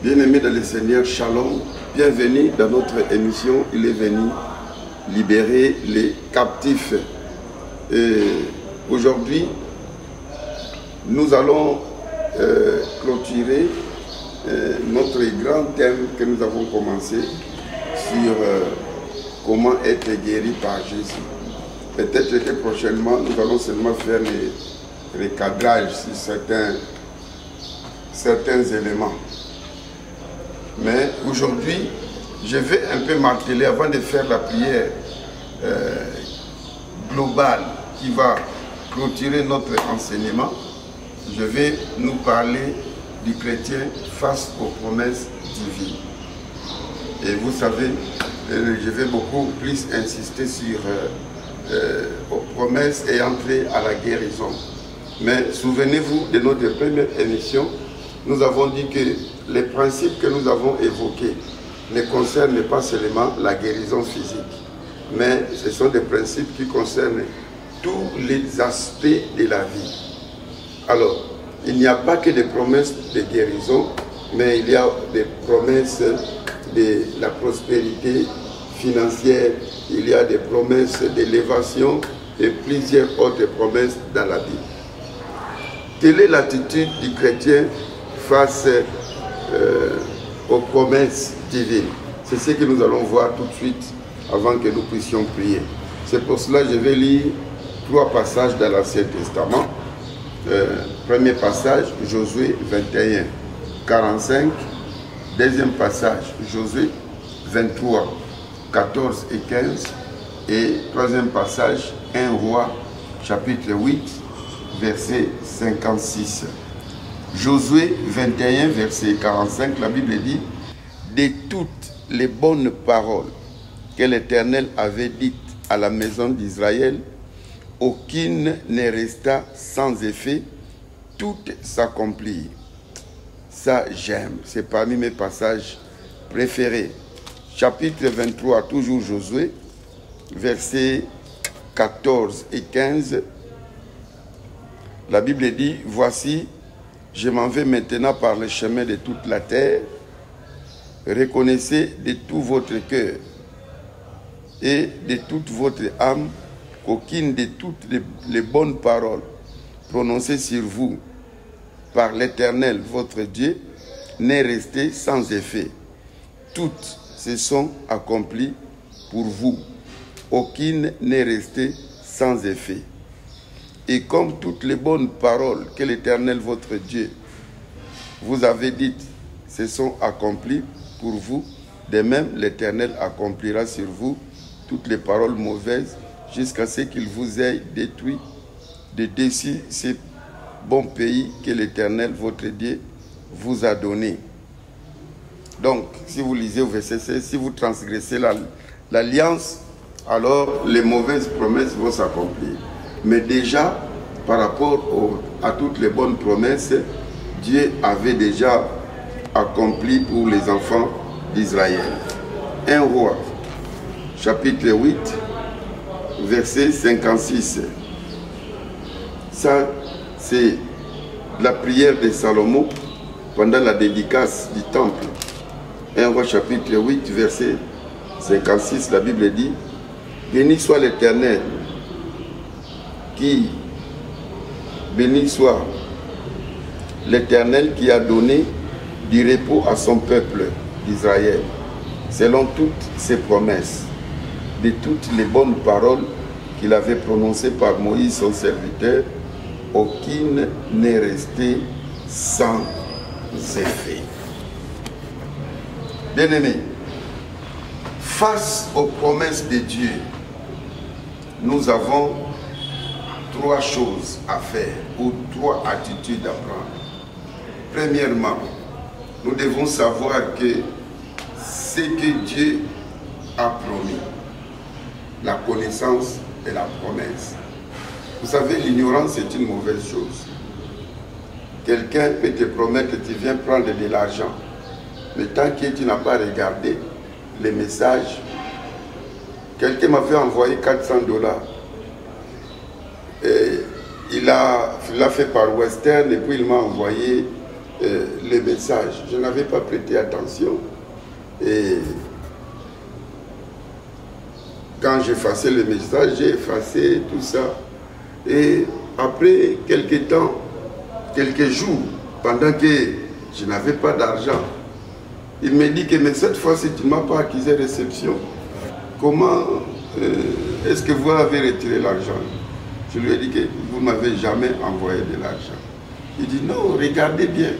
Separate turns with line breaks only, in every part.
Bien-aimés dans le Seigneur, Shalom, bienvenue dans notre émission. Il est venu libérer les captifs. Aujourd'hui, nous allons clôturer notre grand thème que nous avons commencé sur comment être guéri par Jésus. Peut-être que prochainement, nous allons seulement faire les cadrages sur certains éléments. Mais aujourd'hui, je vais un peu marteler avant de faire la prière globale qui va clôturer notre enseignement. Je vais nous parler du chrétien face aux promesses divines. Et vous savez, je vais beaucoup plus insister sur aux promesses et entrer à la guérison. Mais souvenez-vous de notre première émission, nous avons dit que les principes que nous avons évoqués ne concernent pas seulement la guérison physique, mais ce sont des principes qui concernent tous les aspects de la vie. Alors, il n'y a pas que des promesses de guérison, mais il y a des promesses de la prospérité financière, il y a des promesses d'élévation et plusieurs autres promesses dans la Bible. Quelle est l'attitude du chrétien face aux promesses divines? C'est ce que nous allons voir tout de suite avant que nous puissions prier. C'est pour cela que je vais lire 3 passages dans l'Ancien Testament. Premier passage, Josué 21, 45. Deuxième passage, Josué 23, 14 et 15. Et troisième passage, 1 Roi, chapitre 8, verset 56. Josué 21, verset 45, la Bible dit « De toutes les bonnes paroles que l'Éternel avait dites à la maison d'Israël, aucune ne resta sans effet, toutes s'accomplirent. » Ça, j'aime. C'est parmi mes passages préférés. Chapitre 23, toujours Josué, versets 14 et 15. La Bible dit « Voici, je m'en vais maintenant par le chemin de toute la terre. Reconnaissez de tout votre cœur et de toute votre âme qu'aucune de toutes les bonnes paroles prononcées sur vous par l'Éternel, votre Dieu, n'est restée sans effet. Toutes se sont accomplies pour vous. Aucune n'est restée sans effet. Et comme toutes les bonnes paroles que l'Éternel, votre Dieu, vous avez dites, se sont accomplies pour vous, de même l'Éternel accomplira sur vous toutes les paroles mauvaises jusqu'à ce qu'il vous ait détruit de dessus ce bon pays que l'Éternel, votre Dieu, vous a donné. » Donc, si vous lisez au verset 16, si vous transgressez l'alliance, alors les mauvaises promesses vont s'accomplir. Mais déjà, par rapport à toutes les bonnes promesses, Dieu avait déjà accompli pour les enfants d'Israël. 1 Roi, chapitre 8, verset 56. Ça, c'est la prière de Salomon pendant la dédicace du temple. 1 Roi, chapitre 8, verset 56, la Bible dit « Béni soit l'Éternel, béni soit l'Éternel qui a donné du repos à son peuple d'Israël, selon toutes ses promesses, de toutes les bonnes paroles qu'il avait prononcées par Moïse, son serviteur, aucune n'est restée sans effet. » Bien-aimés, face aux promesses de Dieu, nous avons 3 choses à faire ou 3 attitudes à prendre. Premièrement, nous devons savoir que ce que Dieu a promis, la connaissance et la promesse. Vous savez, l'ignorance est une mauvaise chose. Quelqu'un peut te promettre que tu viens prendre de l'argent, mais tant que tu n'as pas regardé les messages, quelqu'un m'avait envoyé $400. Et il l'a fait par Western et puis il m'a envoyé les messages. Je n'avais pas prêté attention. Et quand j'effaçais les messages, j'ai effacé tout ça. Et après quelques temps, quelques jours, pendant que je n'avais pas d'argent, il me dit que mais cette fois-ci, tu ne m'as pas accusé réception. Comment est-ce que vous avez retiré l'argent? Je lui ai dit que vous ne m'avez jamais envoyé de l'argent. Il dit non, regardez bien.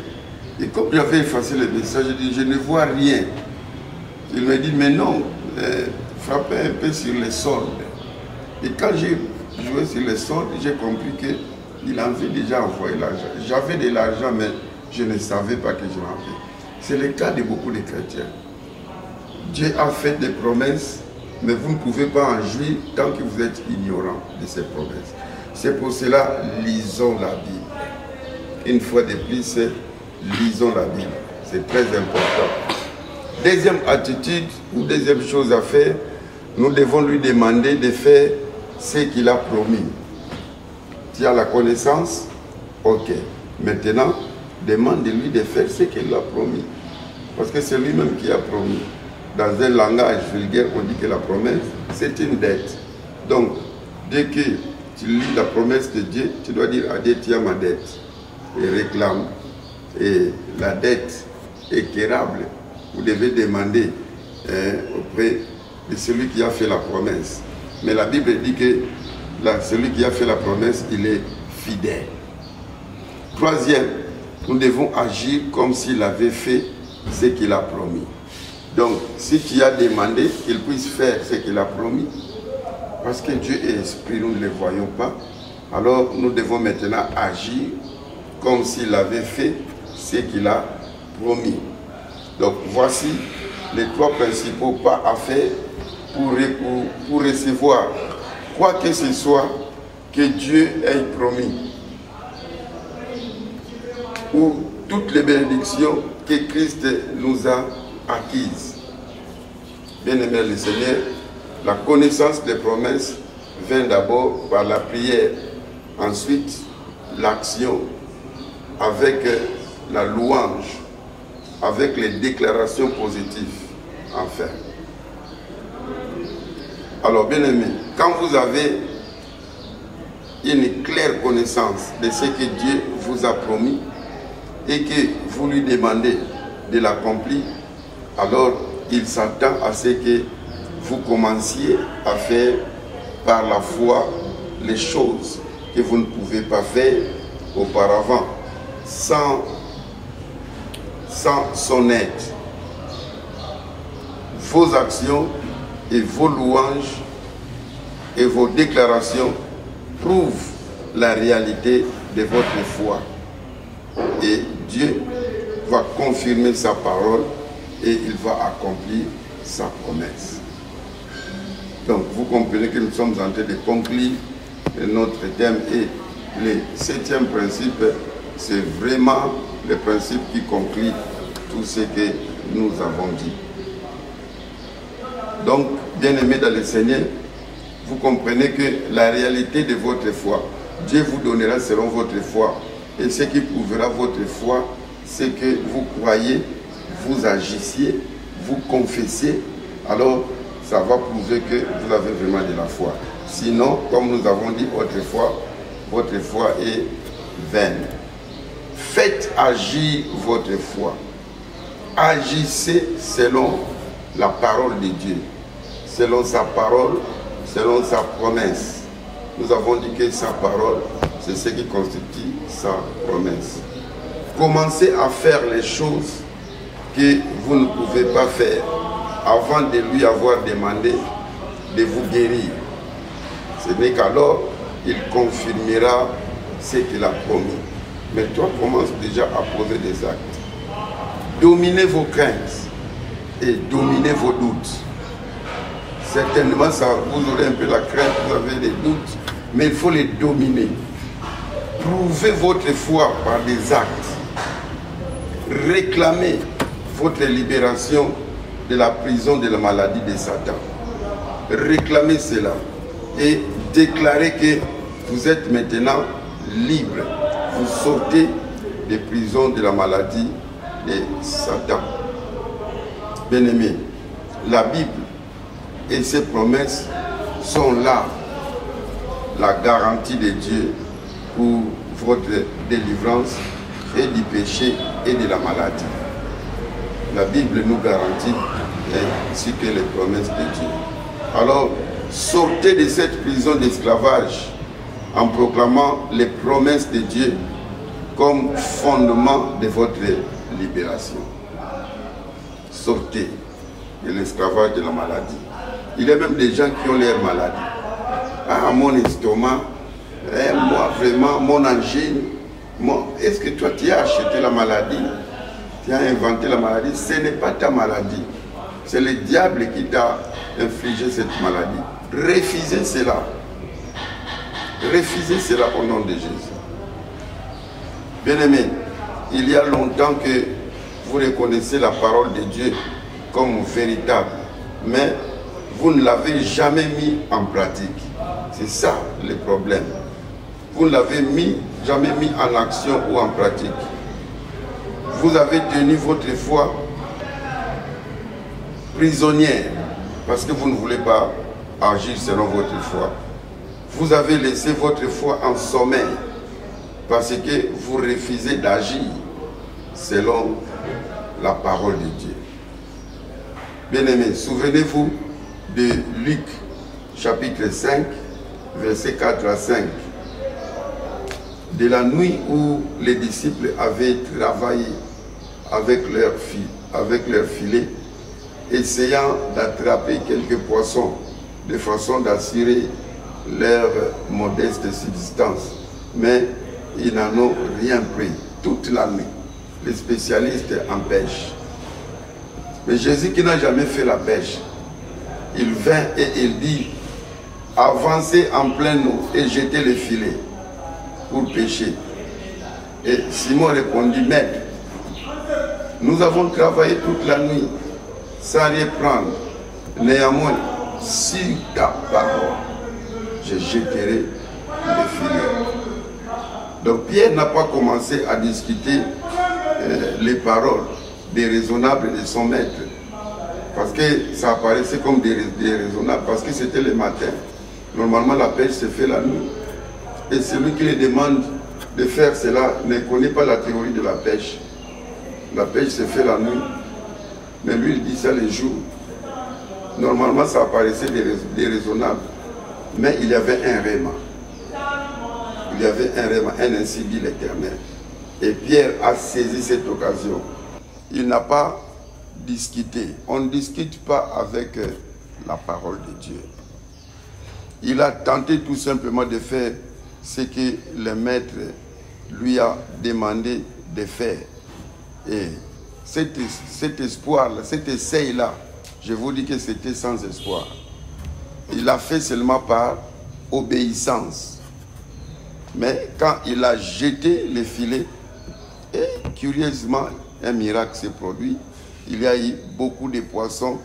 Et comme j'avais effacé le message, je dis je ne vois rien. Il me dit mais non, frappez un peu sur les soldes. Et quand j'ai joué sur les soldes, j'ai compris qu'il avait déjà envoyé l'argent. J'avais de l'argent, mais je ne savais pas que je l'avais. C'est le cas de beaucoup de chrétiens. Dieu a fait des promesses, mais vous ne pouvez pas en jouir tant que vous êtes ignorant de ces promesses. C'est pour cela, lisons la Bible. Une fois de plus, lisons la Bible. C'est très important. Deuxième attitude ou deuxième chose à faire, nous devons lui demander de faire ce qu'il a promis. Tu as la connaissance? Ok. Maintenant, demande-lui de faire ce qu'il a promis. Parce que c'est lui-même qui a promis. Dans un langage vulgaire, on dit que la promesse, c'est une dette. Donc, dès que tu lis la promesse de Dieu, tu dois dire à Dieu, tu as ma dette. Et réclame. Et la dette est quérable. Vous devez demander auprès de celui qui a fait la promesse. Mais la Bible dit que celui qui a fait la promesse, il est fidèle. Troisième, nous devons agir comme s'il avait fait ce qu'il a promis. Donc, si tu as demandé qu'il puisse faire ce qu'il a promis, parce que Dieu est esprit, nous ne le voyons pas, alors nous devons maintenant agir comme s'il avait fait ce qu'il a promis. Donc, voici les trois principaux pas à faire pour recevoir quoi que ce soit que Dieu ait promis, ou toutes les bénédictions que Christ nous a acquises. Bien-aimé le Seigneur, la connaissance des promesses vient d'abord par la prière, ensuite l'action avec la louange, avec les déclarations positives, enfin. Alors, bien-aimé, quand vous avez une claire connaissance de ce que Dieu vous a promis et que vous lui demandez de l'accomplir, alors il s'attend à ce que vous commenciez à faire par la foi les choses que vous ne pouvez pas faire auparavant, sans son aide. Vos actions et vos louanges et vos déclarations prouvent la réalité de votre foi. Et Dieu va confirmer sa parole et il va accomplir sa promesse. Donc vous comprenez que nous sommes en train de conclure notre thème, et le septième principe, c'est vraiment le principe qui conclut tout ce que nous avons dit. Donc, bien-aimés dans le Seigneur, vous comprenez que la réalité de votre foi, Dieu vous donnera selon votre foi. Et ce qui prouvera votre foi, c'est que vous croyez, vous agissiez, vous confessiez, alors ça va prouver que vous avez vraiment de la foi. Sinon, comme nous avons dit autrefois, votre foi est vaine. Faites agir votre foi. Agissez selon la parole de Dieu, selon sa parole, selon sa promesse. Nous avons dit que sa parole, c'est ce qui constitue sa promesse. Commencez à faire les choses que vous ne pouvez pas faire avant de lui avoir demandé de vous guérir. Ce n'est qu'alors il confirmera ce qu'il a promis. Mais toi, commence déjà à poser des actes. Dominez vos craintes et dominez vos doutes. Certainement, ça, vous aurez un peu la crainte, vous avez des doutes, mais il faut les dominer. Prouvez votre foi par des actes. Réclamez votre libération de la prison de la maladie de Satan. Réclamez cela et déclarez que vous êtes maintenant libre. Vous sortez des prisons de la maladie de Satan. Bien-aimés, la Bible et ses promesses sont là, la garantie de Dieu pour votre délivrance et du péché et de la maladie. La Bible nous garantit ainsi que les promesses de Dieu. Alors, sortez de cette prison d'esclavage en proclamant les promesses de Dieu comme fondement de votre libération. Sortez de l'esclavage de la maladie. Il y a même des gens qui ont leur maladie. Ah, mon estomac, moi vraiment, mon angine. Est-ce que toi tu as acheté la maladie? Tu as inventé la maladie? Ce n'est pas ta maladie. C'est le diable qui t'a infligé cette maladie. Refusez cela. Refusez cela au nom de Jésus. Bien-aimés, il y a longtemps que vous reconnaissez la parole de Dieu comme véritable, mais vous ne l'avez jamais mis en pratique. C'est ça le problème. Vous ne l'avez jamais mis en action ou en pratique. Vous avez tenu votre foi prisonnière parce que vous ne voulez pas agir selon votre foi. Vous avez laissé votre foi en sommeil parce que vous refusez d'agir selon la parole de Dieu. Bien-aimés, souvenez-vous de Luc chapitre 5, versets 4 à 5. De la nuit où les disciples avaient travaillé avec leur filet, essayant d'attraper quelques poissons de façon d'assurer leur modeste subsistance. Mais ils n'en ont rien pris toute la nuit. Les spécialistes en pêche. Mais Jésus qui n'a jamais fait la pêche, il vint et il dit, avancez en pleine eau et jetez le filet pour pêcher. Et Simon répondit, maître, nous avons travaillé toute la nuit sans rien prendre. Néanmoins, sur ta parole, je jetterai le filet. Donc Pierre n'a pas commencé à discuter les paroles déraisonnables de son maître. Parce que ça apparaissait comme déraisonnable, parce que c'était le matin. Normalement, la pêche se fait la nuit. Et celui qui lui demande de faire cela ne connaît pas la théorie de la pêche. La pêche se fait la nuit. Mais lui, il dit ça le jour. Normalement, ça apparaissait déraisonnable. Mais il y avait un réma. Il y avait un réma, un ainsi dit l'Éternel. Et Pierre a saisi cette occasion. Il n'a pas discuté. On ne discute pas avec la parole de Dieu. Il a tenté tout simplement de faire ce que le maître lui a demandé de faire. Et cet espoir-là, cet essai-là, je vous dis que c'était sans espoir. Il l'a fait seulement par obéissance. Mais quand il a jeté le filet, et curieusement, un miracle s'est produit. Il y a eu beaucoup de poissons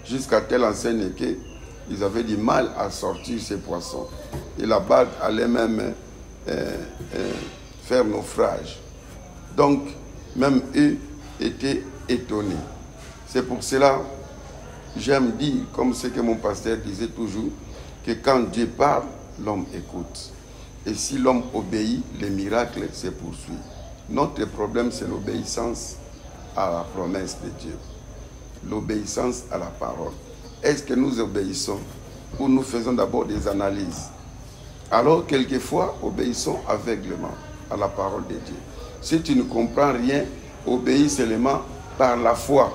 jusqu'à telle enseigne qu'ils avaient du mal à sortir ces poissons. Et la barque allait même faire naufrage. Donc, même eux étaient étonnés. C'est pour cela, j'aime dire, comme ce que mon pasteur disait toujours, que quand Dieu parle, l'homme écoute. Et si l'homme obéit, les miracles se poursuivent. Notre problème, c'est l'obéissance à la promesse de Dieu. L'obéissance à la parole. Est-ce que nous obéissons ou nous faisons d'abord des analyses? Alors, quelquefois, obéissons aveuglément à la parole de Dieu. Si tu ne comprends rien, obéis seulement par la foi.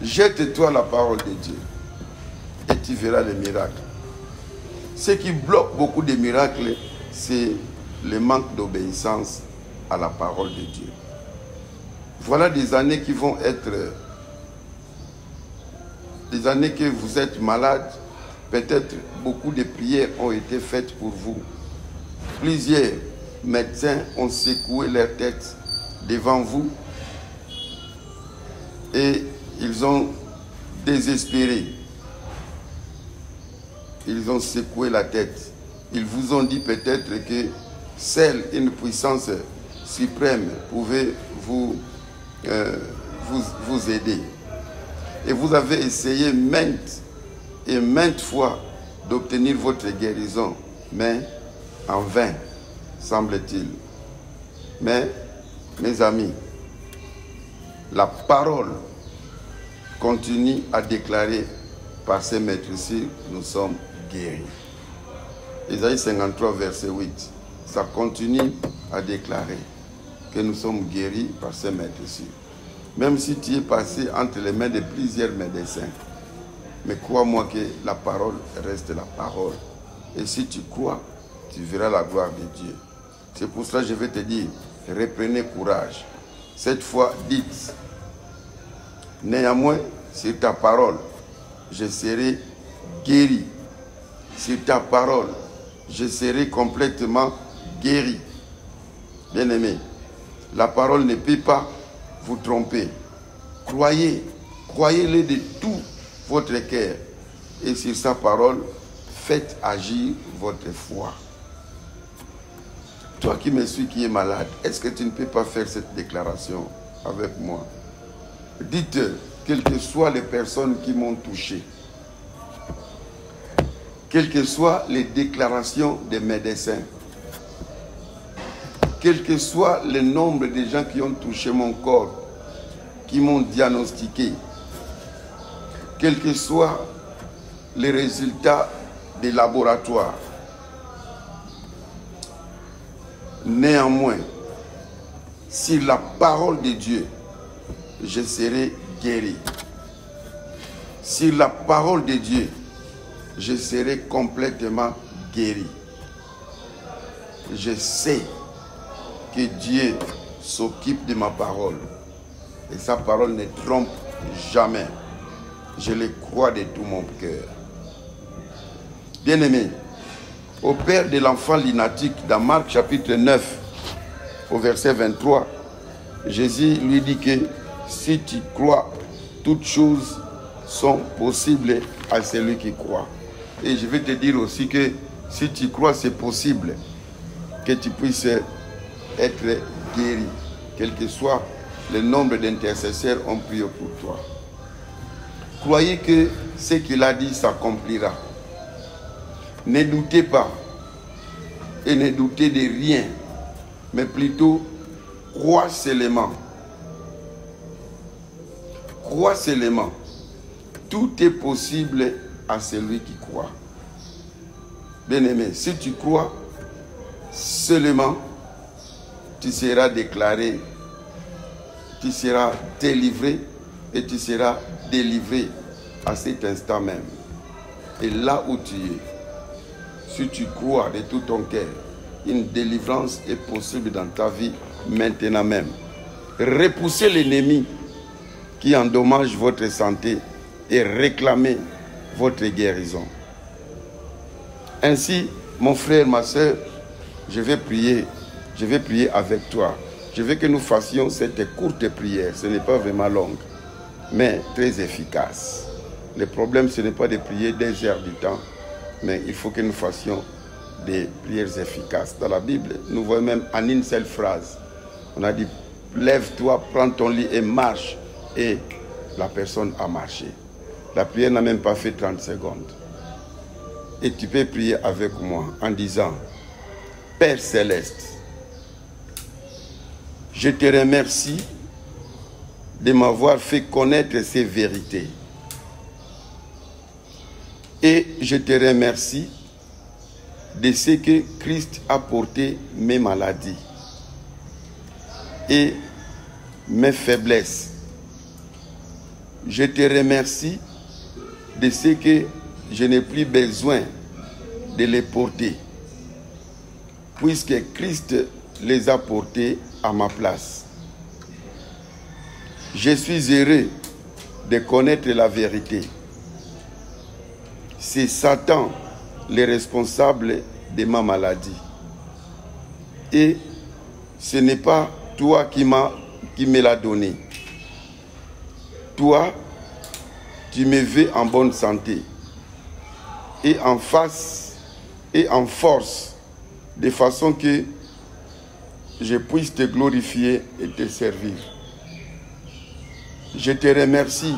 Jette-toi la parole de Dieu et tu verras les miracles. Ce qui bloque beaucoup de miracles, c'est le manque d'obéissance à la parole de Dieu. Voilà des années qui vont être des années que vous êtes malade. Peut-être beaucoup de prières ont été faites pour vous. Plusieurs médecins ont secoué leur tête devant vous et ils ont désespéré. Ils ont secoué la tête. Ils vous ont dit peut-être que seule une puissance suprême pouvait vous aider. Et vous avez essayé maintes et maintes fois d'obtenir votre guérison, mais en vain, semble-t-il. Mais, mes amis, la parole continue à déclarer par ses maîtresses, nous sommes guéris. Ésaïe 53, verset 8. Ça continue à déclarer que nous sommes guéris par ses maîtresses. Même si tu es passé entre les mains de plusieurs médecins, mais crois-moi que la parole reste la parole. Et si tu crois, tu verras la gloire de Dieu. C'est pour cela que je vais te dire, reprenez courage. Cette fois, dites, néanmoins, sur ta parole, je serai guéri. Sur ta parole, je serai complètement guéri. Bien-aimé, la parole ne peut pas vous tromper. Croyez, croyez-le de tout votre cœur. Et sur sa parole, faites agir votre foi. Toi qui me suis, qui es malade, est-ce que tu ne peux pas faire cette déclaration avec moi? Dites, quelles que soient les personnes qui m'ont touché, quelles que soient les déclarations des médecins, quel que soit le nombre de gens qui ont touché mon corps, qui m'ont diagnostiqué, quels que soient les résultats des laboratoires, néanmoins, sur la parole de Dieu, je serai guéri. Sur la parole de Dieu, je serai complètement guéri. Je sais que Dieu s'occupe de ma parole. Et sa parole ne trompe jamais. Je le crois de tout mon cœur. Bien-aimé, au père de l'enfant lunatique, dans Marc chapitre 9, au verset 23, Jésus lui dit que si tu crois, toutes choses sont possibles à celui qui croit. Et je vais te dire aussi que si tu crois, c'est possible que tu puisses être guéri, quel que soit le nombre d'intercesseurs ont prié pour toi. Croyez que ce qu'il a dit s'accomplira. Ne doutez pas et ne doutez de rien, mais plutôt crois seulement. Crois seulement. Tout est possible à celui qui croit. Bien-aimé, si tu crois seulement, tu seras déclaré, tu seras délivré et tu seras délivré à cet instant même. Et là où tu es, si tu crois de tout ton cœur, une délivrance est possible dans ta vie maintenant même. Repoussez l'ennemi qui endommage votre santé et réclamez votre guérison. Ainsi, mon frère, ma soeur, je vais prier avec toi. Je veux que nous fassions cette courte prière. Ce n'est pas vraiment longue, mais très efficace. Le problème, ce n'est pas de prier des heures du temps, mais il faut que nous fassions des prières efficaces. Dans la Bible, nous voyons même en une seule phrase, on a dit, lève-toi, prends ton lit et marche. Et la personne a marché. La prière n'a même pas fait 30 secondes. Et tu peux prier avec moi en disant, Père Céleste, je te remercie de m'avoir fait connaître ces vérités. Et je te remercie de ce que Christ a porté mes maladies et mes faiblesses. Je te remercie de ce que je n'ai plus besoin de les porter, puisque Christ les a portés à ma place. Je suis heureux de connaître la vérité. C'est Satan le responsable de ma maladie. Et ce n'est pas toi qui me l'a donné. Toi, tu me veux en bonne santé et en face et en force, de façon que je puisse te glorifier et te servir. Je te remercie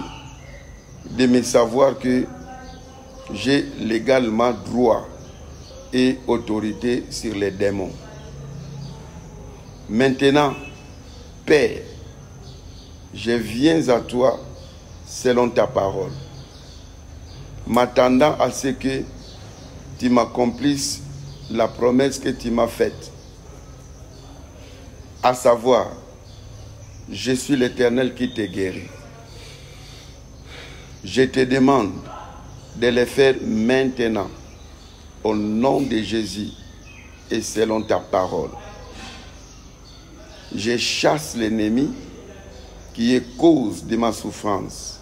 de me savoir que j'ai légalement droit et autorité sur les démons. Maintenant, Père, je viens à toi selon ta parole, m'attendant à ce que tu m'accomplisses la promesse que tu m'as faite, à savoir, je suis l'Éternel qui te guérit. Je te demande de le faire maintenant, au nom de Jésus et selon ta parole. Je chasse l'ennemi qui est cause de ma souffrance.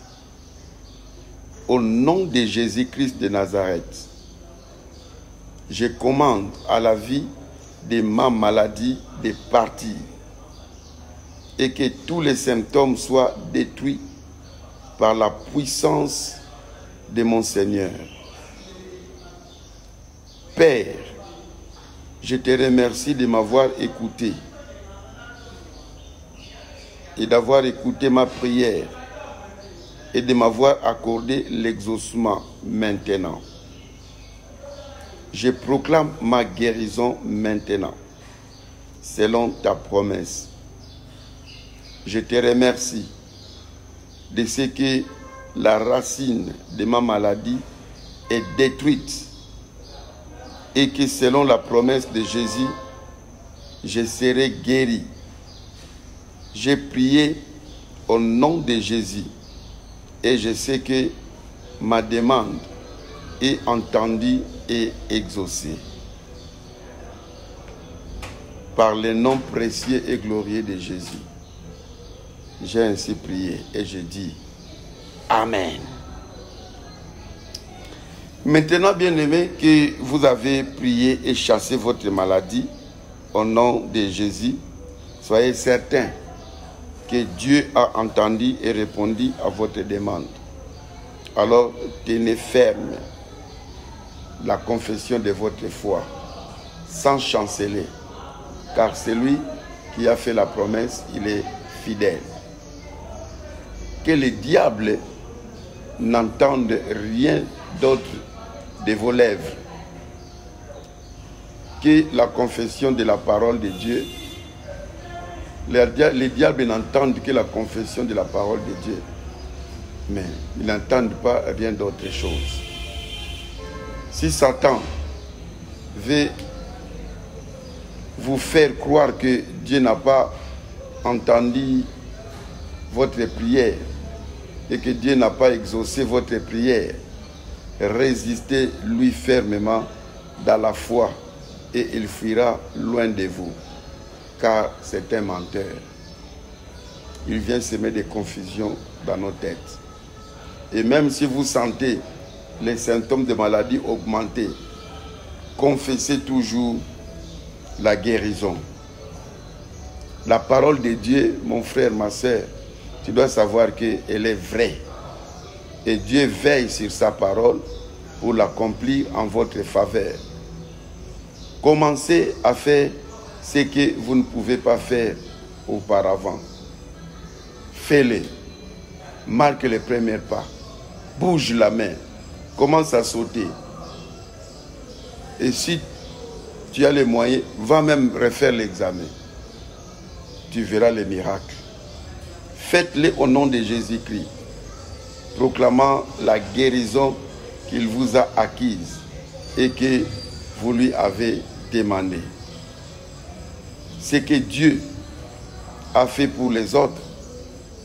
Au nom de Jésus-Christ de Nazareth, je commande à la vie de ma maladie de partir et que tous les symptômes soient détruits par la puissance de mon Seigneur. Père, je te remercie de m'avoir écouté et d'avoir écouté ma prière et de m'avoir accordé l'exaucement maintenant. Je proclame ma guérison maintenant, selon ta promesse. Je te remercie de ce que la racine de ma maladie est détruite et que selon la promesse de Jésus, je serai guéri. J'ai prié au nom de Jésus et je sais que ma demande est entendue et exaucée. Par le nom précieux et glorieux de Jésus, j'ai ainsi prié et je dis Amen. Maintenant, bien-aimés, que vous avez prié et chassé votre maladie au nom de Jésus, soyez certains que Dieu a entendu et répondu à votre demande. Alors, tenez ferme la confession de votre foi, sans chanceler, car celui qui a fait la promesse, il est fidèle. Que le diable n'entende rien d'autre de vos lèvres que la confession de la parole de Dieu. Les diables n'entendent que la confession de la parole de Dieu, mais ils n'entendent pas rien d'autre chose. Si Satan veut vous faire croire que Dieu n'a pas entendu votre prière et que Dieu n'a pas exaucé votre prière, résistez-lui fermement dans la foi et il fuira loin de vous, car c'est un menteur. Il vient semer des confusions dans nos têtes. Et même si vous sentez les symptômes de maladie augmenter, confessez toujours la guérison. La parole de Dieu, mon frère, ma soeur, tu dois savoir qu'elle est vraie. Et Dieu veille sur sa parole pour l'accomplir en votre faveur. Commencez à faire ce que vous ne pouvez pas faire auparavant. Fais-le. Marque les premiers pas. Bouge la main. Commence à sauter. Et si tu as les moyens, va même refaire l'examen. Tu verras les miracles. Faites-le au nom de Jésus-Christ, proclamant la guérison qu'il vous a acquise et que vous lui avez demandé. Ce que Dieu a fait pour les autres,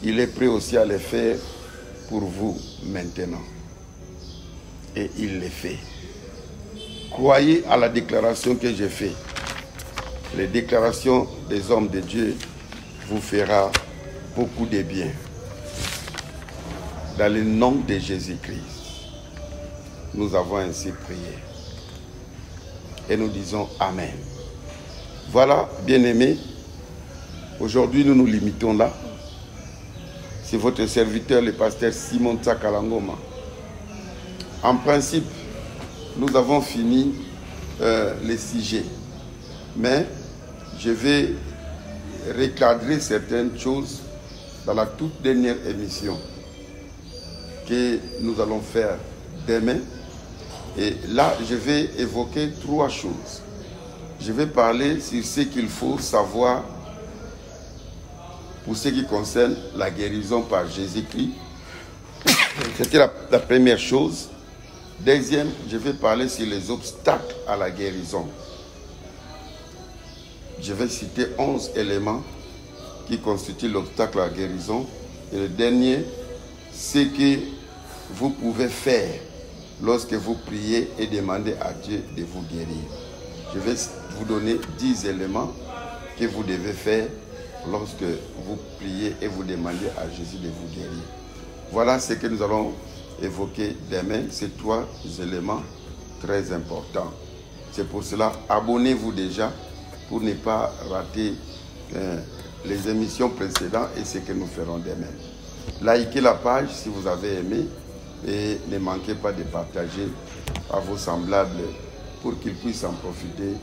il est prêt aussi à le faire pour vous maintenant. Et il le fait. Croyez à la déclaration que j'ai faite. Les déclarations des hommes de Dieu vous fera beaucoup de bien. Dans le nom de Jésus-Christ, nous avons ainsi prié. Et nous disons Amen. Voilà, bien-aimés, aujourd'hui nous nous limitons là. C'est votre serviteur, le pasteur Simon Tsakalangoma. En principe, nous avons fini les sujets. Mais je vais recadrer certaines choses dans la toute dernière émission que nous allons faire demain. Et là, je vais évoquer 3 choses. Je vais parler sur ce qu'il faut savoir pour ce qui concerne la guérison par Jésus-Christ. C'était la première chose. Deuxième, je vais parler sur les obstacles à la guérison. Je vais citer 11 éléments qui constituent l'obstacle à la guérison. Et le dernier, c'est que vous pouvez faire lorsque vous priez et demandez à Dieu de vous guérir. Je vais vous donner 10 éléments que vous devez faire lorsque vous priez et vous demandez à Jésus de vous guérir. Voilà ce que nous allons évoquer demain, ces 3 éléments très importants. C'est pour cela, abonnez-vous déjà pour ne pas rater les émissions précédentes et ce que nous ferons demain. Likez la page si vous avez aimé et ne manquez pas de partager à vos semblables pour qu'ils puissent en profiter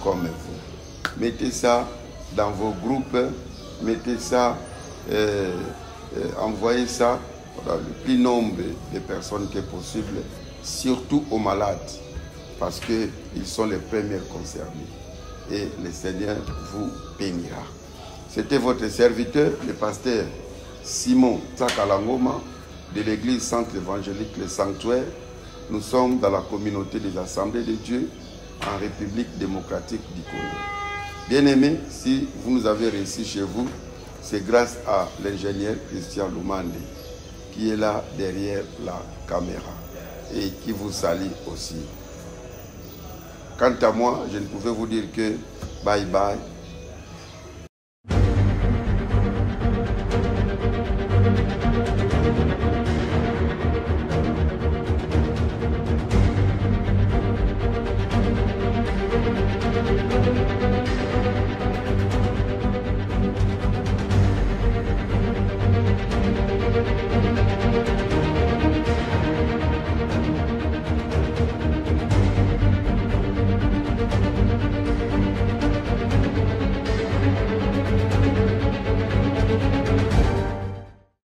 comme vous. Mettez ça dans vos groupes, mettez ça, envoyez ça dans le plus nombre de personnes que possible, surtout aux malades, parce qu'ils sont les premiers concernés. Et le Seigneur vous bénira. C'était votre serviteur, le pasteur Simon Tsakalangoma, de l'église Centre évangélique Le Sanctuaire. Nous sommes dans la communauté des Assemblées de Dieu en République démocratique du Congo. Bien-aimés, si vous nous avez réussi chez vous, c'est grâce à l'ingénieur Christian Lumande qui est là derrière la caméra et qui vous salue aussi. Quant à moi, je ne pouvais vous dire que bye bye.